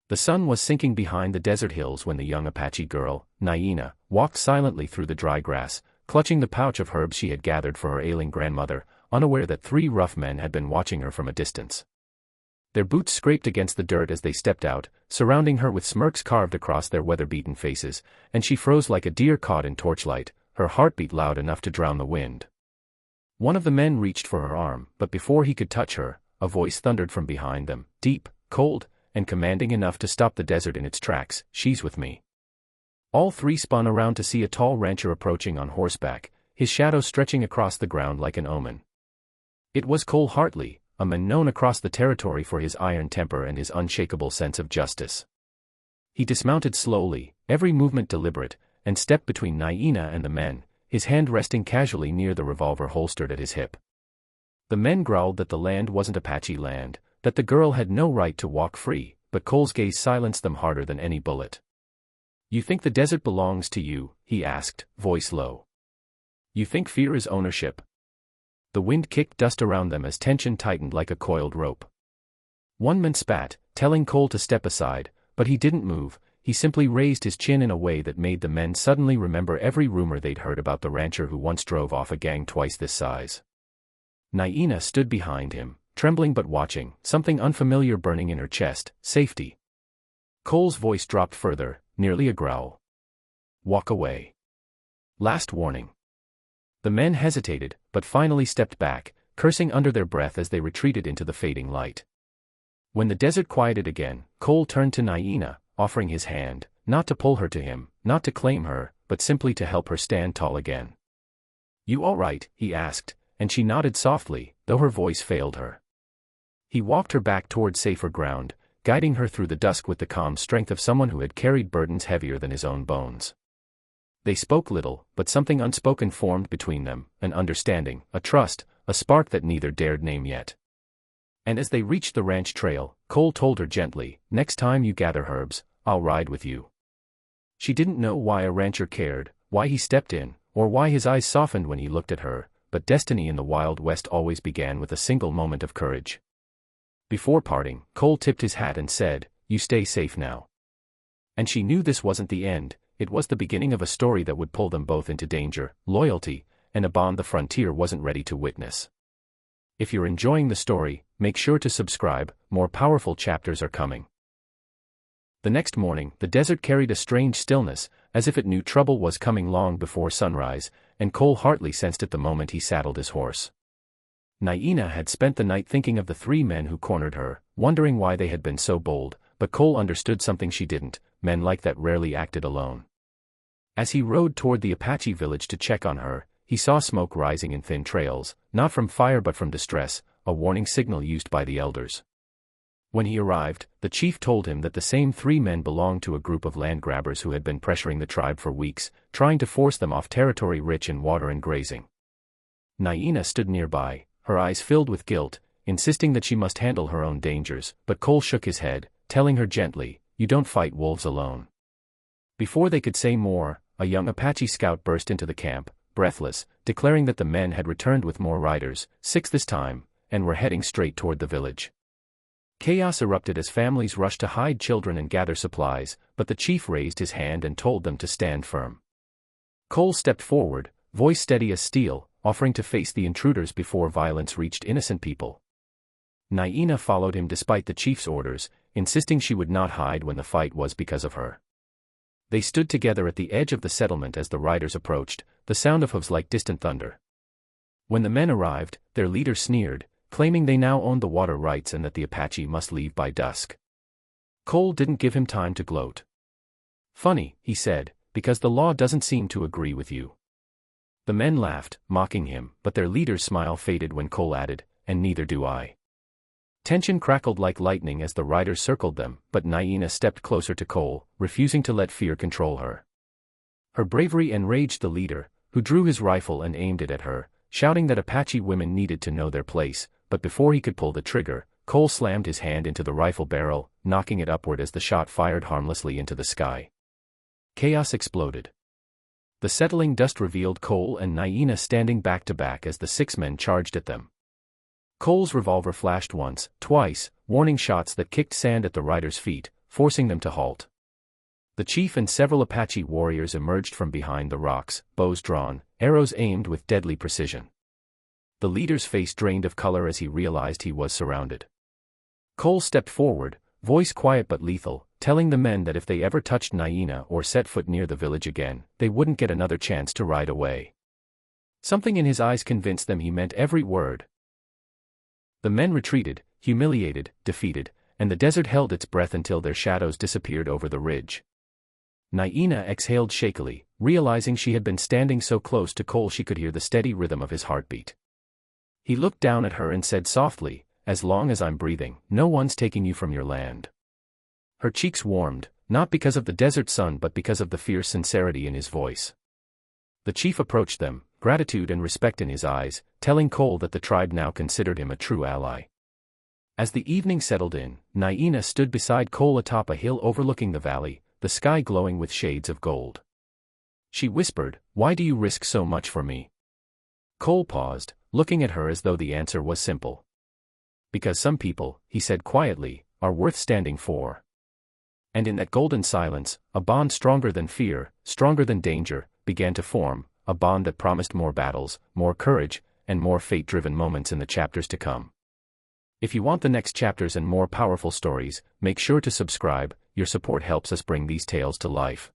The sun was sinking behind the desert hills when the young Apache girl, Naina, walked silently through the dry grass, clutching the pouch of herbs she had gathered for her ailing grandmother, unaware that 3 rough men had been watching her from a distance. Their boots scraped against the dirt as they stepped out, surrounding her with smirks carved across their weather-beaten faces, and she froze like a deer caught in torchlight, her heartbeat loud enough to drown the wind. One of the men reached for her arm, but before he could touch her, a voice thundered from behind them, deep, cold, and commanding enough to stop the desert in its tracks. "She's with me." All 3 spun around to see a tall rancher approaching on horseback, his shadow stretching across the ground like an omen. It was Cole Hartley, a man known across the territory for his iron temper and his unshakable sense of justice. He dismounted slowly, every movement deliberate, and stepped between Naina and the men, his hand resting casually near the revolver holstered at his hip. The men growled that the land wasn't Apache land, that the girl had no right to walk free, but Cole's gaze silenced them harder than any bullet. "You think the desert belongs to you?" he asked, voice low. "You think fear is ownership?" The wind kicked dust around them as tension tightened like a coiled rope. One man spat, telling Cole to step aside, but he didn't move. He simply raised his chin in a way that made the men suddenly remember every rumor they'd heard about the rancher who once drove off a gang twice this size. Naina stood behind him, trembling but watching, something unfamiliar burning in her chest. "Safety." Cole's voice dropped further, nearly a growl. "Walk away. Last warning." The men hesitated, but finally stepped back, cursing under their breath as they retreated into the fading light. When the desert quieted again, Cole turned to Naina, offering his hand, not to pull her to him, not to claim her, but simply to help her stand tall again. "You all right?" he asked, and she nodded softly, though her voice failed her. He walked her back toward safer ground, guiding her through the dusk with the calm strength of someone who had carried burdens heavier than his own bones. They spoke little, but something unspoken formed between them, an understanding, a trust, a spark that neither dared name yet. And as they reached the ranch trail, Cole told her gently, "Next time you gather herbs, I'll ride with you." She didn't know why a rancher cared, why he stepped in, or why his eyes softened when he looked at her, but destiny in the Wild West always began with a single moment of courage. Before parting, Cole tipped his hat and said, "You stay safe now." And she knew this wasn't the end, it was the beginning of a story that would pull them both into danger, loyalty, and a bond the frontier wasn't ready to witness. If you're enjoying the story, make sure to subscribe, more powerful chapters are coming. The next morning, the desert carried a strange stillness, as if it knew trouble was coming long before sunrise, and Cole Hartley sensed it the moment he saddled his horse. Naina had spent the night thinking of the 3 men who cornered her, wondering why they had been so bold, but Cole understood something she didn't: men like that rarely acted alone. As he rode toward the Apache village to check on her, he saw smoke rising in thin trails, not from fire but from distress, a warning signal used by the elders. When he arrived, the chief told him that the same 3 men belonged to a group of land grabbers who had been pressuring the tribe for weeks, trying to force them off territory rich in water and grazing. Naina stood nearby, her eyes filled with guilt, insisting that she must handle her own dangers, but Cole shook his head, telling her gently, "You don't fight wolves alone." Before they could say more, a young Apache scout burst into the camp, breathless, declaring that the men had returned with more riders, 6 this time, and were heading straight toward the village. Chaos erupted as families rushed to hide children and gather supplies, but the chief raised his hand and told them to stand firm. Cole stepped forward, voice steady as steel, offering to face the intruders before violence reached innocent people. Naina followed him despite the chief's orders, insisting she would not hide when the fight was because of her. They stood together at the edge of the settlement as the riders approached, the sound of hooves like distant thunder. When the men arrived, their leader sneered, claiming they now owned the water rights and that the Apache must leave by dusk. Cole didn't give him time to gloat. "Funny," he said, "because the law doesn't seem to agree with you." The men laughed, mocking him, but their leader's smile faded when Cole added, "And neither do I." Tension crackled like lightning as the riders circled them, but Naina stepped closer to Cole, refusing to let fear control her. Her bravery enraged the leader, who drew his rifle and aimed it at her, shouting that Apache women needed to know their place, but before he could pull the trigger, Cole slammed his hand into the rifle barrel, knocking it upward as the shot fired harmlessly into the sky. Chaos exploded. The settling dust revealed Cole and Naina standing back to back as the 6 men charged at them. Cole's revolver flashed once, twice, warning shots that kicked sand at the riders' feet, forcing them to halt. The chief and several Apache warriors emerged from behind the rocks, bows drawn, arrows aimed with deadly precision. The leader's face drained of color as he realized he was surrounded. Cole stepped forward, voice quiet but lethal, telling the men that if they ever touched Naina or set foot near the village again, they wouldn't get another chance to ride away. Something in his eyes convinced them he meant every word. The men retreated, humiliated, defeated, and the desert held its breath until their shadows disappeared over the ridge. Naina exhaled shakily, realizing she had been standing so close to Cole she could hear the steady rhythm of his heartbeat. He looked down at her and said softly, "As long as I'm breathing, no one's taking you from your land." Her cheeks warmed, not because of the desert sun but because of the fierce sincerity in his voice. The chief approached them, gratitude and respect in his eyes, telling Cole that the tribe now considered him a true ally. As the evening settled in, Naina stood beside Cole atop a hill overlooking the valley, the sky glowing with shades of gold. She whispered, "Why do you risk so much for me?" Cole paused, looking at her as though the answer was simple. "Because some people," he said quietly, "are worth standing for." And in that golden silence, a bond stronger than fear, stronger than danger, began to form, a bond that promised more battles, more courage, and more fate-driven moments in the chapters to come. If you want the next chapters and more powerful stories, make sure to subscribe. Your support helps us bring these tales to life.